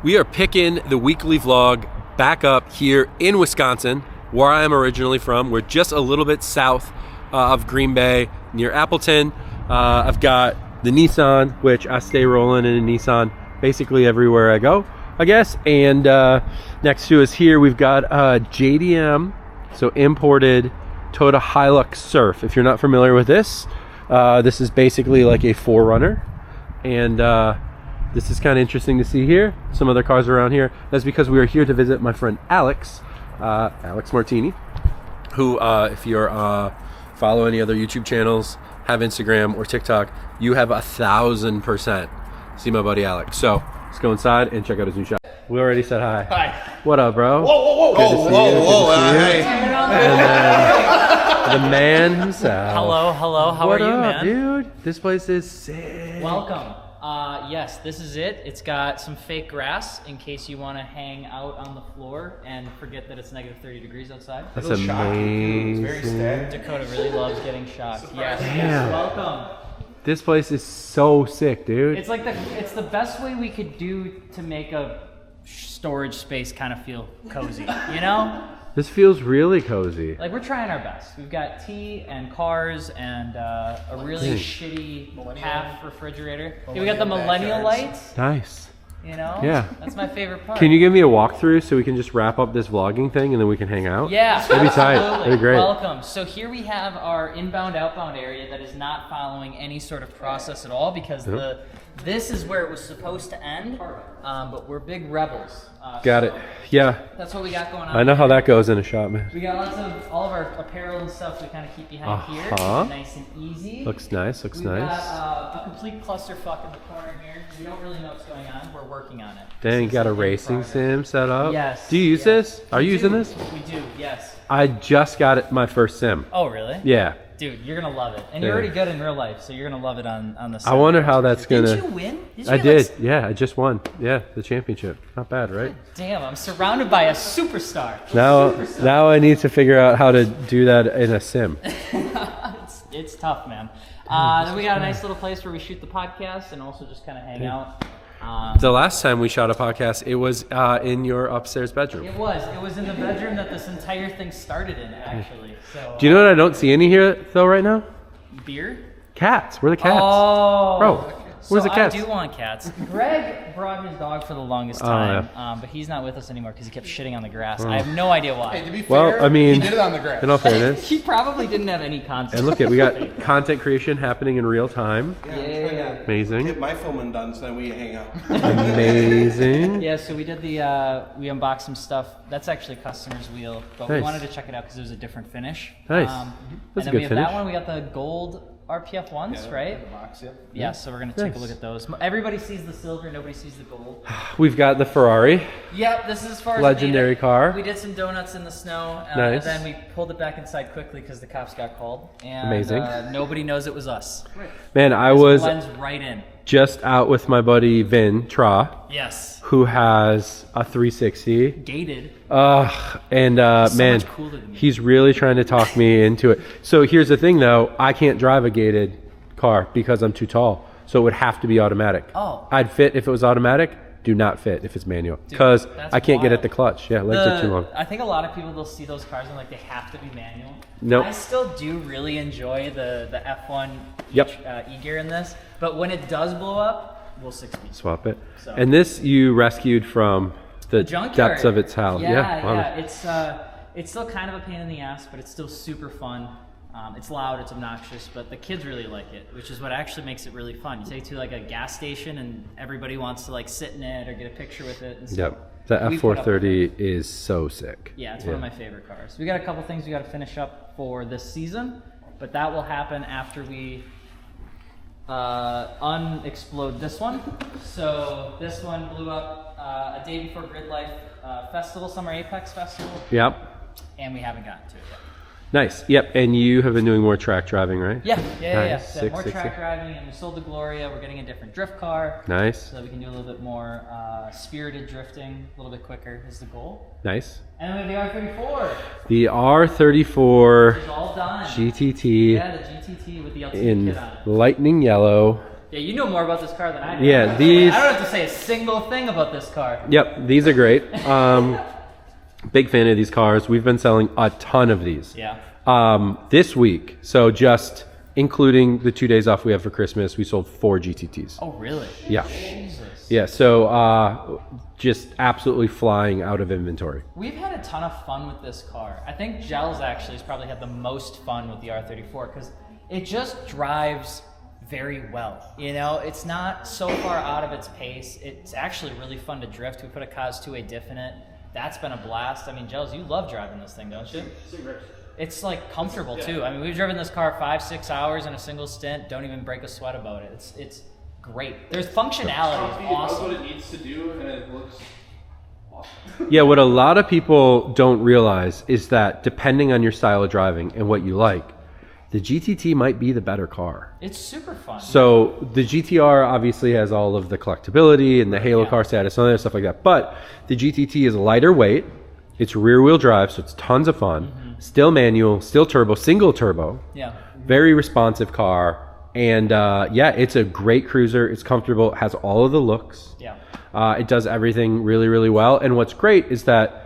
We are picking the weekly vlog back up here in Wisconsin, where I am originally from. We're just a little bit south of Green Bay, near Appleton. I've got the Nissan, which I stay rolling in a Nissan basically everywhere I go, I guess. And next to us here, we've got JDM, so imported Toyota Hilux Surf. If you're not familiar with this is basically like a 4Runner. And this is kind of interesting to see here. Some other cars around here. That's because we are here to visit my friend Alex, Alex Martini, who if you're follow any other YouTube channels, have Instagram or TikTok, you have 1,000% see my buddy Alex. So let's go inside and check out his new shop. We already said hi. Hi. What up, bro? Whoa, whoa, whoa. Good to see you. Hey. And then the man himself. Hello. How are you, man? Dude? This place is sick. Welcome. Yes, this is it. It's got some fake grass in case you want to hang out on the floor and forget that it's negative 30 degrees outside. That's amazing. It's very static. Dakota really loves getting shocked. Yes. Damn. Welcome. This place is so sick, dude. It's like it's the best way we could do to make a storage space kind of feel cozy, you know? This feels really cozy. Like, we're trying our best. We've got tea and cars and a really shitty half refrigerator. Yeah, we got the millennial lights, Nice. you know? Yeah. That's my favorite part. Can you give me a walkthrough so we can just wrap up this vlogging thing and then we can hang out? Yeah. That'd be tight. Absolutely. That'd be great. Welcome. So here we have our inbound, outbound area that is not following any sort of process at all because this is where it was supposed to end, but we're big rebels. Got it. Yeah. That's what we got going on. I know how that goes in a shop, man. We got lots of all of our apparel and stuff we kind of keep behind here. Nice and easy. Looks nice. Looks We've nice. got a complete clusterfuck in the corner here. We don't really know what's going on. We're working on it. Dang, you got a racing sim set up? Yes. Do you use this? Are you using this? We do, yes. I just got it my first sim. Oh, really? Yeah. Dude, you're gonna love it. And you're already good in real life, so you're gonna love it on the side. I wonder how that's gonna... Didn't you win? I did. Yeah, I just won. Yeah, the championship. Not bad, right? Damn, I'm surrounded by a superstar. Now I need to figure out how to do that in a sim. It's tough, man. Then we got a nice little place where we shoot the podcast and also just kind of hang out. The last time we shot a podcast, it was in your upstairs bedroom. It was in the bedroom that this entire thing started in, actually. So, Do you know what I don't see any here, though, right now? beer? Cats. Where are the cats? Oh, Bro, where's the cats? I do want cats. Greg brought his dog for the longest time, but he's not with us anymore because he kept shitting on the grass. I have no idea why. Hey, to be fair, Well, I mean, he did it on the grass. in all fairness. He probably didn't have any content. And look at, we got content creation happening in real time. Yeah. Amazing. Get my filming done so then we hang out. Amazing. Yeah, so we did we unboxed some stuff. That's actually customer's wheel, but we Nice. wanted to check it out because it was a different finish. Nice. And That's a then good we have finish. that one. We got the gold RPF ones, right? The box, yep. Yeah, so we're gonna take Nice. a look at those. Everybody sees the silver, nobody sees the gold. We've got the Ferrari. Yep, this is as far as Legendary we made it. car. We did some donuts in the snow, Nice. and then we pulled it back inside quickly because the cops got called. And, Amazing. Nobody knows it was us. Man, I This was blends right in. just out with my buddy Vin Tra, Yes. who has a 360. Gated. And So man, much cooler than me. he's really trying to talk me into it. So here's the thing though, I can't drive a gated car because I'm too tall. So it would have to be automatic. Oh. I'd fit if it was automatic, do not fit if it's manual. Because that's I can't get wild. at the clutch. Yeah, legs are too long. I think a lot of people, they'll see those cars and like they have to be manual. Nope. I still do really enjoy the F1 Yep. e-gear in this, but when it does blow up, we'll 6-speed. Swap it. So- And this you rescued from the Junkyard. depths of its hell. Yeah. It's still kind of a pain in the ass, but it's still super fun. It's loud, it's obnoxious, but the kids really like it, which is what actually makes it really fun. You take it to like a gas station and everybody wants to like sit in it or get a picture with it. And so Yep. The we put up with F430 is so sick. Yeah, it's one of my favorite cars. We got a couple things we got to finish up for this season, but that will happen after we unexplode this one. So this one blew up a day before Grid Life Festival, Summer Apex Festival, Yep. and we haven't gotten to it yet. Nice. Yep. And you have been doing more track driving, right? Yeah. Nice. So Sick, more sick, track sick. driving, and we sold the Gloria. We're getting a different drift car. Nice. So that we can do a little bit more spirited drifting, a little bit quicker is the goal. Nice. And then we have the R34. The R34 It's all done. GTT Yeah, the GTT with the LTD in kit on it. lightning yellow. Yeah, you know more about this car than I do. Yeah, I these. don't have to say a single thing about this car. Yep, these are great. Big fan of these cars. We've been selling a ton of these. Yeah. This week, so just including the 2 days off we have for Christmas, we sold 4 GTTs. Oh, really? Yeah. Jesus. Yeah, so just absolutely flying out of inventory. We've had a ton of fun with this car. I think Gels actually has probably had the most fun with the R34 because it just drives very well. You know, it's not so far out of its pace. It's actually really fun to drift. We put a Cos 2A diff in it. That's been a blast. I mean, Gels, you love driving this thing, don't you? It's like comfortable too. I mean, we've driven this car 5-6 hours in a single stint. Don't even break a sweat about it. It's great. There's functionality. It's awesome. What it needs to do, and it looks awesome. Yeah, what a lot of people don't realize is that depending on your style of driving and what you like, the GTT might be the better car. It's super fun. So the GTR obviously has all of the collectability and the Halo car status and other stuff like that. But the GTT is lighter weight. It's rear wheel drive, so it's tons of fun. Still manual, still turbo, single turbo. Yeah. Very responsive car. And yeah, it's a great cruiser. It's comfortable. It has all of the looks. Yeah. It does everything really, really well. And what's great is that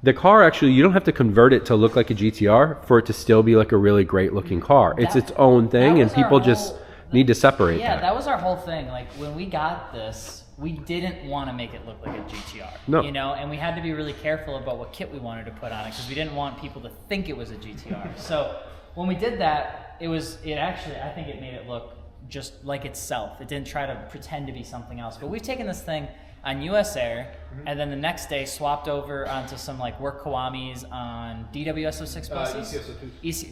the car actually, you don't have to convert it to look like a GTR for it to still be like a really great looking car. It's its own thing, and people just need to separate Yeah, that. that was our whole thing. Like when we got this, we didn't want to make it look like a GTR. No. You know, and we had to be really careful about what kit we wanted to put on it because we didn't want people to think it was a GTR. So when we did that, I think it made it look just like itself. It didn't try to pretend to be something else. But we've taken this thing on US Air, and then the next day swapped over onto some like work Kawamis on DWS06 buses,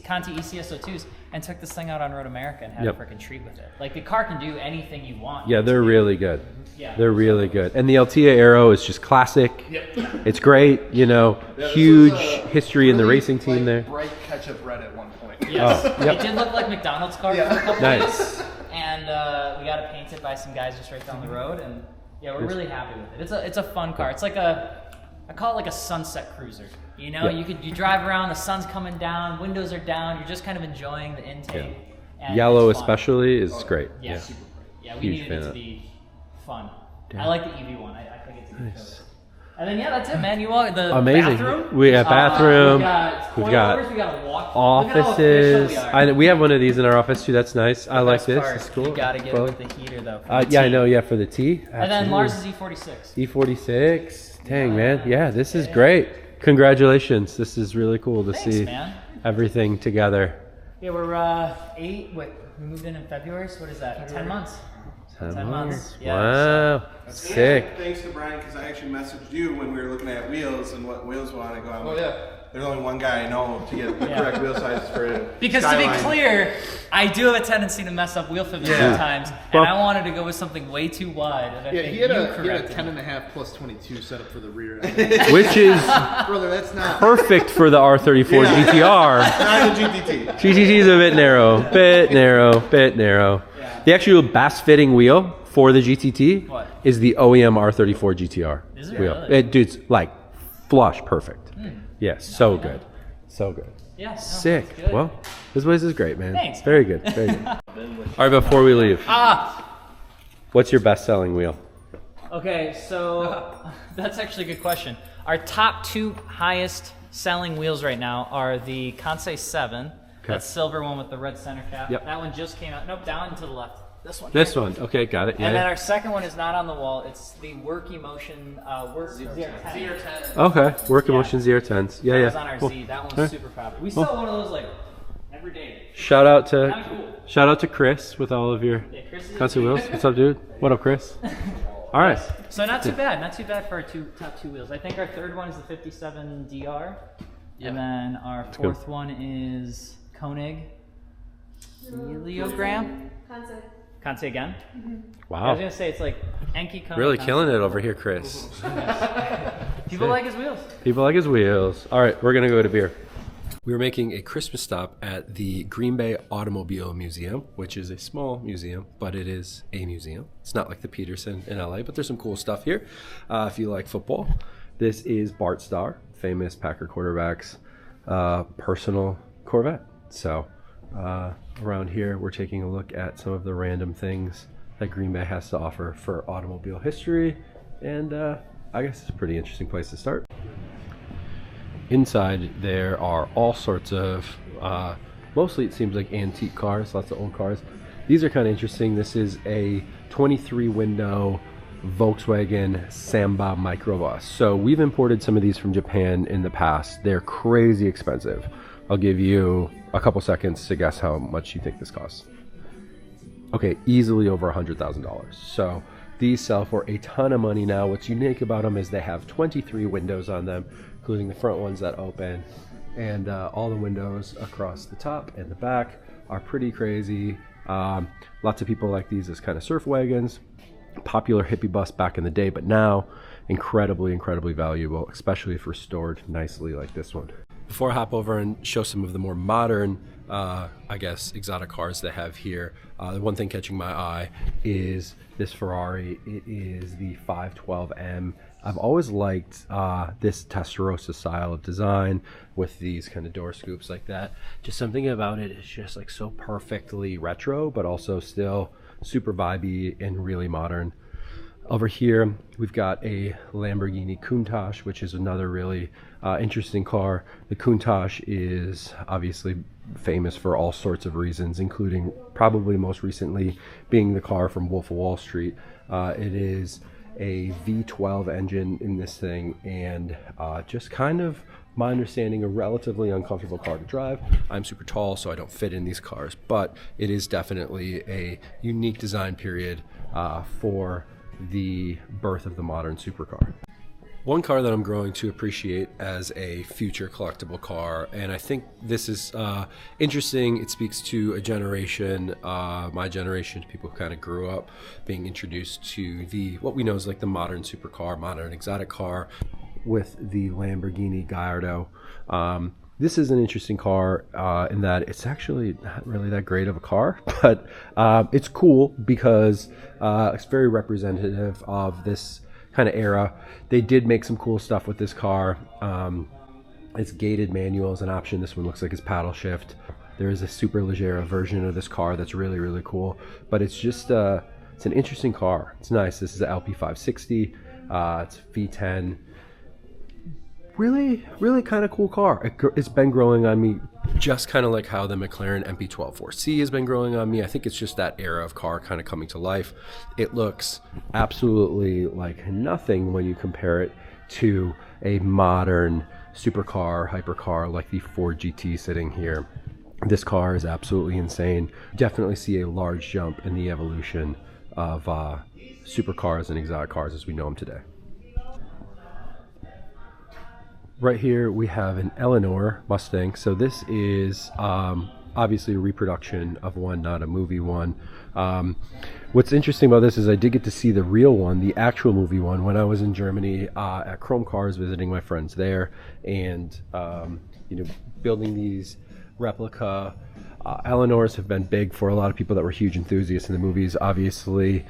Conti ECS02s, and took this thing out on Road America and had a freaking treat with it. Like the car can do anything you want. Yeah, they're really good. Yeah. They're really good. And the Altia Aero is just classic. Yep. It's great, you know, huge history in the racing team there. Bright ketchup red at one point. Yes. Oh, yep. It did look like McDonald's car for a couple Nice. days. And we got it painted by some guys just right down the road, and yeah, we're really happy with it. It's a fun car. It's like I call it like a sunset cruiser. You know, you drive around, the sun's coming down, windows are down, you're just kind of enjoying the intake. And Yellow it's fun. especially is great. Yeah, yeah, we Huge needed fan it to of be fun. Yeah. I like the EV one. I think it's a good choice. And then yeah, that's it, man. You want the Amazing. bathroom? We got bathroom. We've got we got a walk. offices. We have one of these in our office too. That's nice. I like this. It's cool. You gotta get it with the heater though. Yeah, I know. Yeah, for the tea. And then Lars is E46. E46. Dang, man. Yeah, this is great. Congratulations. This is really cool to see man. everything together. Yeah, we're we moved in February, so what is that? 10 months. 10 months. Yeah, Wow. Sick. Thanks to Brian, because I actually messaged you when we were looking at wheels and what wheels we want to go on. Oh, yeah. There's only one guy I know to get the correct wheel sizes for it. Because Skyline. to be clear, I do have a tendency to mess up wheel fitments sometimes, Well- and I wanted to go with something way too wide. And I Yeah, think he had you a corrected 10.5 plus 22 set up for the rear. Which is Brother, that's not. perfect for the R34 GTR. Not a GTT. GTT is a bit narrow. The actual best fitting wheel for the GTT What? is the OEM R34 GTR Is it wheel. really? Dude's like flush perfect. Yes, so good. So good. Yeah, no, Sick. that's good. Well, this place is great, man. Thanks. Very good. Very good. All right, before we leave, what's your best selling wheel? Okay, so that's actually a good question. Our top 2 highest selling wheels right now are the Kansei 7. That silver one with the red center cap. Yep. That one just came out. Nope, down to the left. This one. This one. Okay, got it. And then Yeah. our second one is not on the wall. It's the Work Emotion ZR10. Okay. Work Emotion ZR10s. Yeah, That yeah. was on our Cool. Z. That one's Alright. super popular. We sell one of those like every day. Shout out Kinda cool. to Chris with all of your Yeah, Chris is Kansu wheels. What's up, dude? What up, Chris? All right. So not too bad. Not too bad for our top two wheels. I think our third one is the 57 DR. And then our fourth one is Koenig Heliogram. Kansei again. I was Wow. gonna say it's like Enki Koenig. Really Kansei. killing it over here, Chris. People like his wheels. People like his wheels. All right, we're going to go to beer. We were making a Christmas stop at the Green Bay Automobile Museum, which is a small museum, but it is a museum. It's not like the Peterson in LA, but there's some cool stuff here if you like football. This is Bart Starr, famous Packer quarterback's personal Corvette. So around here, we're taking a look at some of the random things that Green Bay has to offer for automobile history, and I guess it's a pretty interesting place to start. Inside there are all sorts of, mostly it seems like antique cars, lots of old cars. These are kind of interesting. This is a 23 window Volkswagen Samba microbus. So we've imported some of these from Japan in the past. They're crazy expensive. I'll give you a couple seconds to guess how much you think this costs. Okay, easily over $100,000. So these sell for a ton of money now. What's unique about them is they have 23 windows on them, including the front ones that open, and all the windows across the top and the back are pretty crazy. Lots of people like these as kind of surf wagons. Popular hippie bus back in the day, but now incredibly valuable, especially if restored nicely like this one. Before I hop over and show some of the more modern, I guess, exotic cars they have here, the one thing catching my eye is this Ferrari. It is the 512M. I've always liked this Testarossa style of design with these kind of door scoops like that. Just something about it is just like so perfectly retro, but also still super vibey and really modern. Over here, we've got a Lamborghini Countach, which is another really interesting car. The Countach is obviously famous for all sorts of reasons, including probably most recently being the car from Wolf of Wall Street. It is a V12 engine in this thing, and just kind of, my understanding, a relatively uncomfortable car to drive. I'm super tall, so I don't fit in these cars, but it is definitely a unique design period for the birth of the modern supercar. One car that I'm growing to appreciate as a future collectible car, and I think this is interesting. It speaks to a generation, my generation, people who kind of grew up being introduced to what we know is like the modern supercar, modern exotic car, with the Lamborghini Gallardo. This is an interesting car in that it's actually not really that great of a car, but it's cool because it's very representative of this kind of era. They did make some cool stuff with this car. It's gated manual as an option. This one looks like it's paddle shift. There is a super leggera version of this car that's really cool, but it's just it's an interesting car. It's nice. This is an LP560. It's V10. Really kind of cool car. It's been growing on me, just kind of like how the McLaren MP12 4C has been growing on me. I think it's just that era of car kind of coming to life. It looks absolutely like nothing when you compare it to a modern supercar, hypercar like the Ford GT sitting here. This car is absolutely insane. Definitely see a large jump in the evolution of supercars and exotic cars as we know them today. Right here we have an Eleanor Mustang. So this is obviously a reproduction of one, not a movie one. What's interesting about this is I did get to see the real one, the actual movie one, when I was in Germany at Chrome Cars visiting my friends there, and building these replica Eleanors have been big for a lot of people that were huge enthusiasts in the movies. Obviously,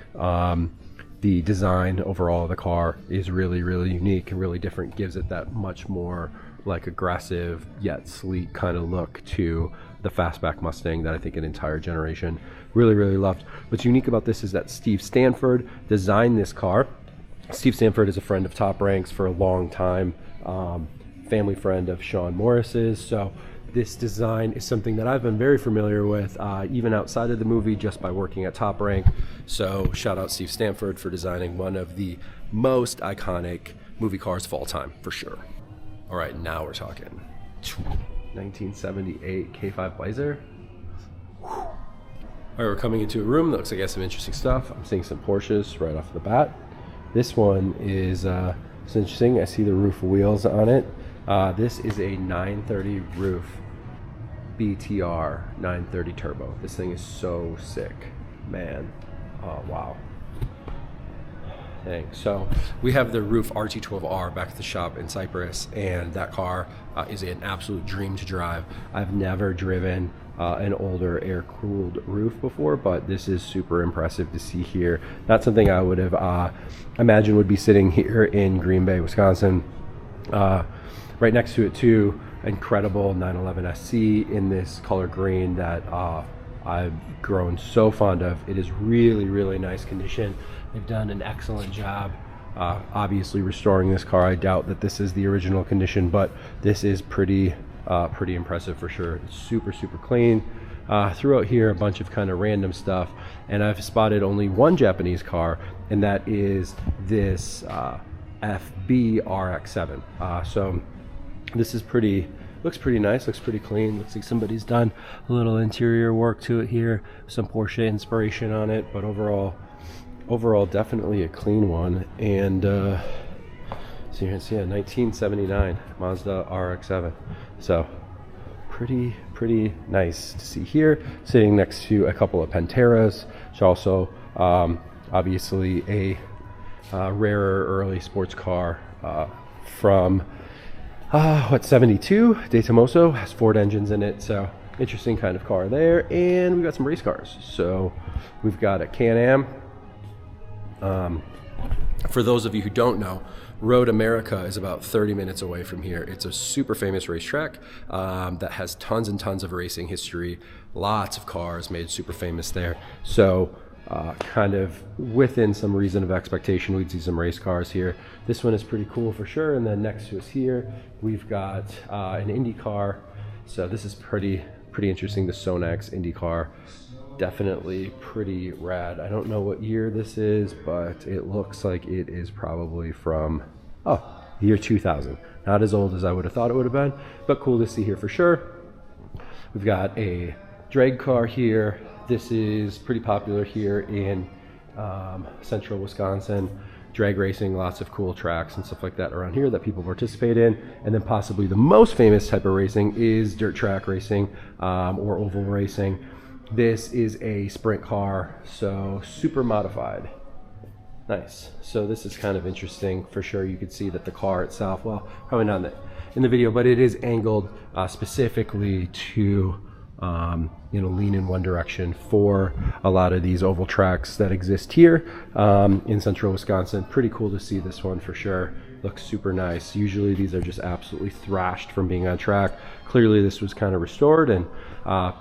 the design overall of the car is really unique and really different, gives it that much more like aggressive yet sleek kind of look to the fastback Mustang that I think an entire generation really loved. What's unique about this is that Steve Stanford designed this car. Steve Stanford is a friend of Top Ranks for a long time, family friend of Sean Morris's. So this design is something that I've been very familiar with, even outside of the movie, just by working at Top Rank. So shout out Steve Stanford for designing one of the most iconic movie cars of all time, for sure. All right, now we're talking 1978 K5 Blazer. All right, we're coming into a room that looks like it has some interesting stuff. I'm seeing some Porsches right off the bat. This one is it's interesting. I see the roof wheels on it. This is a 930 roof BTR 930 turbo. This thing is so sick, man. Oh, wow. Dang. So we have the roof RT12R back at the shop in Cyprus, and that car is an absolute dream to drive. I've never driven an older air-cooled roof before, but this is super impressive to see here. Not something I would have imagined would be sitting here in Green Bay, Wisconsin. Right next to it too, incredible 911 SC in this color green that I've grown so fond of. It is really, really nice condition. They've done an excellent job obviously restoring this car. I doubt that this is the original condition, but this is pretty impressive for sure. It's super, super clean. Throughout here, a bunch of kind of random stuff, and I've spotted only one Japanese car, and that is this FB RX-7. So this is looks pretty nice, looks pretty clean. Looks like somebody's done a little interior work to it here, some Porsche inspiration on it, but overall definitely a clean one. And so you can see a 1979 Mazda RX-7. So pretty nice to see here, sitting next to a couple of Panteras. It's also obviously a rarer early sports car from 72. Daytomoso has Ford engines in it, so interesting kind of car there. And we've got some race cars. So we've got a Can-Am. For those of you who don't know, Road America is about 30 minutes away from here. It's a super famous racetrack that has tons and tons of racing history, lots of cars made super famous there. So kind of within some reason of expectation, we'd see some race cars here. This one is pretty cool for sure. And then next to us here, we've got an Indy car. So this is pretty interesting, the Sonax Indy car. Definitely pretty rad. I don't know what year this is, but it looks like it is probably from year 2000. Not as old as I would have thought it would have been, but cool to see here for sure. We've got a drag car here. This is pretty popular here in central Wisconsin. Drag racing, lots of cool tracks and stuff like that around here that people participate in. And then possibly the most famous type of racing is dirt track racing or oval racing. This is a sprint car, so super modified. Nice. So this is kind of interesting for sure. You could see that the car itself, well, probably not in the video, but it is angled specifically to lean in one direction for a lot of these oval tracks that exist here in central Wisconsin. Pretty cool to see this one for sure. Looks super nice. Usually these are just absolutely thrashed from being on track. Clearly this was kind of restored and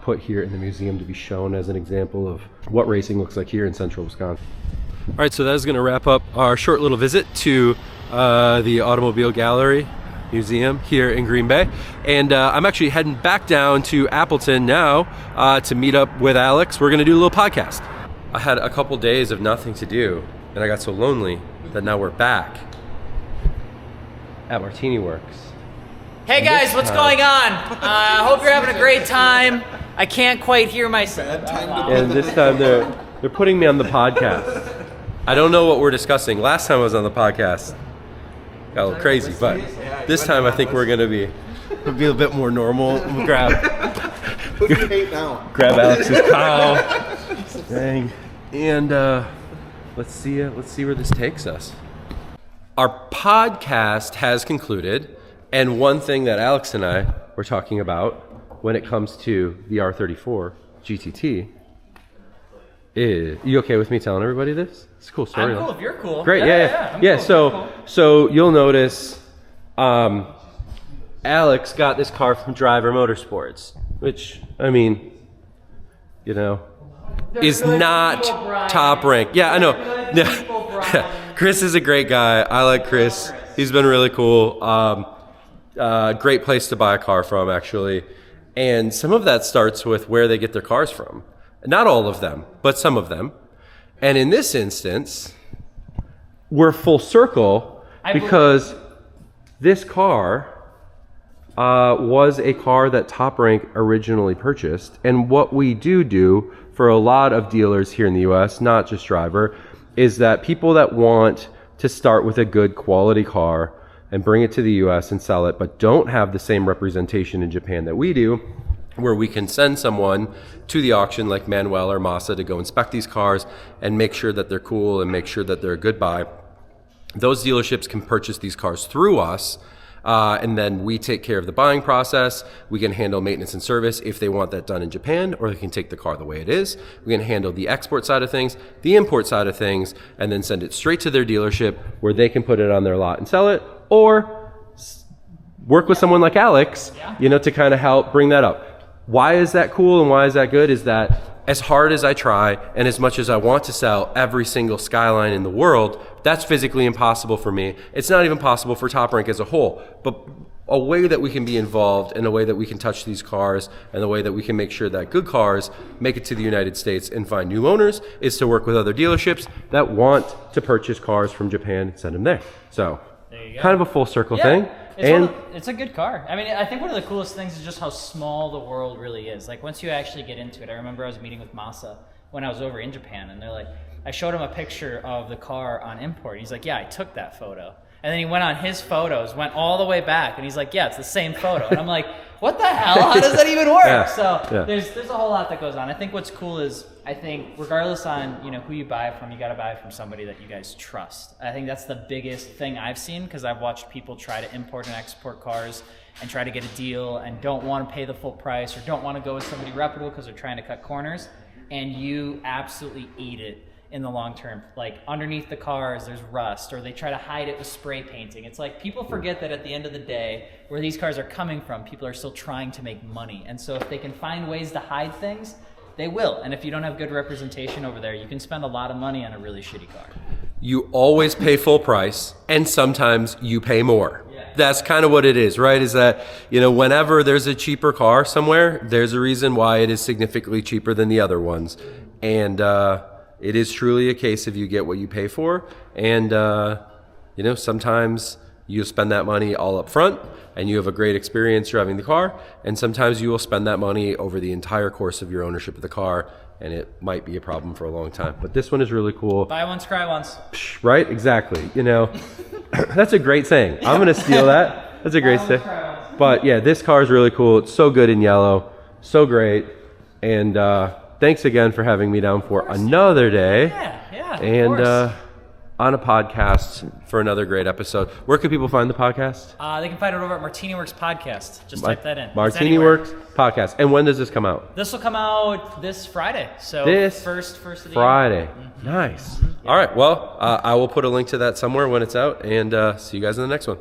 put here in the museum to be shown as an example of what racing looks like here in central Wisconsin. All right, so that is going to wrap up our short little visit to the Automobile Gallery Museum here in Green Bay. And I'm actually heading back down to Appleton now to meet up with Alex. We're going to do a little podcast. I had a couple days of nothing to do, and I got so lonely that now we're back at MartiniWorks. Hey guys, what's going on? I hope you're having a great time. I can't quite hear myself. And this time they're putting me on the podcast. I don't know what we're discussing. Last time I was on the podcast, got a little crazy, but this time I think we're gonna be a bit more normal. We'll grab Alex's cow. Dang. And let's see where this takes us. Our podcast has concluded, and one thing that Alex and I were talking about when it comes to the R34 GTT is, you okay with me telling everybody this? It's a cool story. I'm cool if you're cool. Great, yeah. So you'll notice Alex got this car from Driver Motorsports, which, I mean, is not top rank. Yeah, I know. Chris is a great guy. I like Chris. He's been really cool. Great place to buy a car from, actually. And some of that starts with where they get their cars from. Not all of them, but some of them. And in this instance, we're full circle because this car was a car that Top Rank originally purchased. And what we do for a lot of dealers here in the US, not just Driver, is that people that want to start with a good quality car and bring it to the US and sell it, but don't have the same representation in Japan that we do, where we can send someone to the auction like Manuel or Masa to go inspect these cars and make sure that they're cool and make sure that they're a good buy. Those dealerships can purchase these cars through us, and then we take care of the buying process. We can handle maintenance and service if they want that done in Japan, or they can take the car the way it is. We can handle the export side of things, the import side of things, and then send it straight to their dealership where they can put it on their lot and sell it, or work with someone like Alex, to kind of help bring that up. Why is that cool and why is that good is that as hard as I try and as much as I want to sell every single Skyline in the world, that's physically impossible for me. It's not even possible for Top Rank as a whole. But a way that we can be involved and a way that we can touch these cars and the way that we can make sure that good cars make it to the United States and find new owners is to work with other dealerships that want to purchase cars from Japan and send them there. So there you go. kind of a full circle thing. It's a good car. I mean, I think one of the coolest things is just how small the world really is. Like once you actually get into it, I remember I was meeting with Masa when I was over in Japan, and they're like, I showed him a picture of the car on import. He's like, yeah, I took that photo. And then he went on his photos, went all the way back, and he's like, yeah, it's the same photo. And I'm like, what the hell? How does that even work? There's a whole lot that goes on. I think what's cool is, I think regardless on who you buy from, you got to buy from somebody that you guys trust. I think that's the biggest thing I've seen, because I've watched people try to import and export cars and try to get a deal and don't want to pay the full price or don't want to go with somebody reputable because they're trying to cut corners, and you absolutely eat it in the long term. Like underneath the cars there's rust, or they try to hide it with spray painting. It's like people forget that at the end of the day, where these cars are coming from, people are still trying to make money. And so if they can find ways to hide things, they will. And if you don't have good representation over there, you can spend a lot of money on a really shitty car. You always pay full price, and sometimes you pay more. Yeah. That's kind of what it is, right? Is that, whenever there's a cheaper car somewhere, there's a reason why it is significantly cheaper than the other ones. And it is truly a case of you get what you pay for. And, sometimes you spend that money all up front and you have a great experience driving the car. And sometimes you will spend that money over the entire course of your ownership of the car, and it might be a problem for a long time. But this one is really cool. Buy once, cry once. Right? Exactly. That's a great saying. I'm going to steal that. That's a great saying. But yeah, this car is really cool. It's so good in yellow. So great. And thanks again for having me down for another day. Yeah, and on a podcast for another great episode. Where can people find the podcast? They can find it over at MartiniWorks Podcast. Just type that in. MartiniWorks Podcast. And when does this come out? This will come out this Friday. So this first of the Friday. year. Nice. All right. Well, I will put a link to that somewhere when it's out, and see you guys in the next one.